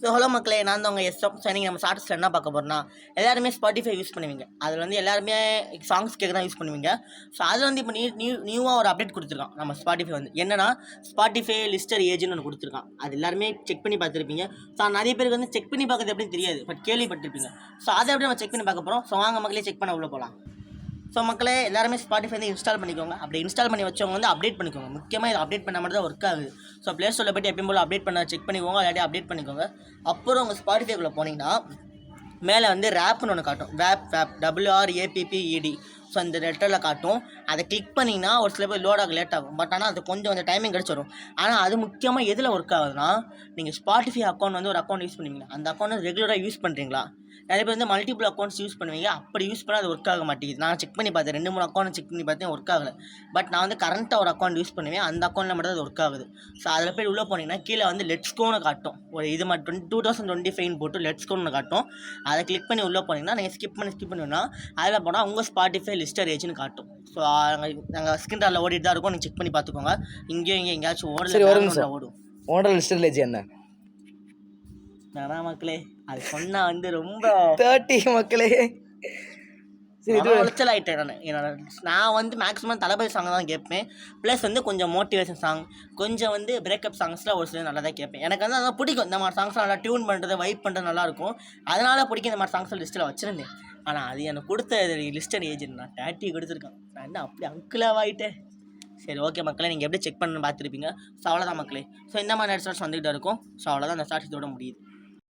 So hello மக்களே, நான் தான் உங்கள் எஸ்எம். ஸோ நீங்கள் நம்ம ஷார்ட்ஸில் என்ன பார்க்க போகிறோம்னா, எல்லாருமே ஸ்பாட்டிஃபை யூஸ் பண்ணுவீங்க. அதில் வந்து எல்லாருமே சாங்ஸ் கேட்க தான் யூஸ் பண்ணுவீங்க. ஸோ அதில் வந்து இப்போ நியூவாக ஒரு அப்டேட் கொடுத்துருக்கான் நம்ம ஸ்பாட்டிஃபை வந்து. என்னன்னா ஸ்பாட்டிஃபை லிஸ்டர் ஏஜ்னு ஒன்று கொடுத்துருக்கான். அது எல்லாருமே செக் பண்ணி பார்த்துருப்பீங்க. ஸோ நிறைய பேருக்கு வந்து செக் பண்ணி பார்க்குறது எப்படின்னு தெரியாது, பட் கேள்விப்பட்டிருப்பீங்க. ஸோ அதை எப்படி நம்ம செக் பண்ணி பார்க்க போகிறோம். ஸோ வாங்க மக்களே, செக் பண்ண உள்ள போகலாம். ஸோ மக்களே, எல்லாருமே ஸ்பாட்டிஃபை வந்து இன்ஸ்டால் பண்ணிக்கோங்க. அப்படி இன்ஸ்டால் பண்ணி வச்சவங்க வந்து அப்டேட் பண்ணிக்கோங்க. முக்கியமாக இது அப்டேட் பண்ண மட்டும் தான் ஒர்க் ஆகுது. ஸோ ப்ளே ஸ்டோரில் போய்ட்டு எப்பயும் போல் அப்டேட் பண்ண செக் பண்ணிக்கோங்க, இல்லாட்டி அப்டேட் பண்ணிக்கோங்க. அப்புறம் உங்கள் ஸ்பாட்டிஃபைக்குள்ளே போனீங்கன்னா மேலே வந்து ரேப்னு ஒன்று காட்டும். Vape WRAPPED. ஸோ அந்த லெட்டரில் காட்டும். அதை கிளிக் பண்ணிங்கன்னா ஒரு சில பேர் லோடாக லேட் ஆகும். பட் ஆனால் அது கொஞ்சம் டைமிங் கிடச்சி வரும். ஆனால் அது முக்கியமாக எதில் ஒர்க் ஆகுதுன்னா, நீங்கள் ஸ்பாட்டிஃபை அக்கௌண்ட் வந்து ஒரு அக்கௌண்ட் யூஸ் பண்ணுவீங்க. அந்த அக்கௌண்ட் ரெகுலராக யூஸ் பண்ணுறீங்களா? நிறைய பேர் வந்து மல்டிபிள் அக்கௌண்ட்ஸ் யூஸ் பண்ணுவீங்க. அப்படி யூஸ் பண்ணால் அது ஒர்க் ஆக மாட்டேங்குது. நான் செக் பண்ணி பார்த்தேன், 2-3 அக்கௌண்ட் செக் பண்ணி பார்த்தேன், ஒர்க் ஆகலை. பட் நான் வந்து கரண்ட்டாக ஒரு அக்கௌண்ட் யூஸ் பண்ணுவேன். அந்த அக்கௌண்ட்டில் மட்டும் அது ஒர்க் ஆகுது. ஸோ அதில் போய் உள்ளே போனீங்கன்னா கீழே வந்து லெட்ஸ்கோன்னு காட்டும். ஒரு இது மட்டும் 2025 போட்டு லெட்ஸ்கோன்னு காட்டும். அதை கிளிக் பண்ணி உள்ளே போனீங்கன்னா நீங்கள் ஸ்கிப் பண்ணி அதில் போனால் உங்கள் ஸ்பாட்டிஃபை லிஸ்டர் ஏஜ்னு காட்டும். ஸோ நாங்கள் ஸ்கிரீன் டாலில் ஓடிட்டு தான் இருக்கும். நீங்கள் செக் பண்ணி பார்த்துக்கோங்க. இங்கேயும் எங்கேயாச்சும் ஓடும். ஓனரோட லிஸ்டர் ஏஜ் என்ன? மக்களே, அது சொன்னா வந்து ரொம்ப 30 மக்களே. உளைச்சல் ஆகிட்டேன் நான் வந்து மேக்ஸிமம் தளபதி சாங் தான் கேட்பேன். ப்ளஸ் வந்து கொஞ்சம் மோட்டிவேஷன் சாங், கொஞ்சம் வந்து பிரேக்கப் சாங்ஸில் ஒரு சில நல்லா தான் கேட்பேன். எனக்கு வந்து அதான் பிடிக்கும். இந்த மாதிரி சாங்ஸ்லாம் நல்லா டியூன் பண்ணுறது, வைப் பண்ணுறது நல்லாயிருக்கும். அதனால் பிடிக்கும். இந்த மாதிரி சாங்ஸ் லிஸ்ட்டில் வச்சுருந்தேன். ஆனால் அது எனக்கு கொடுத்த லிஸ்டட் ஏஜ் நான் 30 கொடுத்துருக்கேன். நான் என்ன அப்படி அங்கிளாக ஆகிட்டேன். சரி, ஓகே மக்களே, நீங்கள் எப்படி செக் பண்ணு பார்த்துருப்பீங்க. ஸோ அவ்வளோதான் மக்களே. ஸோ இந்த மாதிரி ஷார்ட்ஸ் வந்துகிட்டு இருக்கும். ஸோ அவ்வளோதான், அந்த ஷார்ட்ஸ் இதோட முடியுது.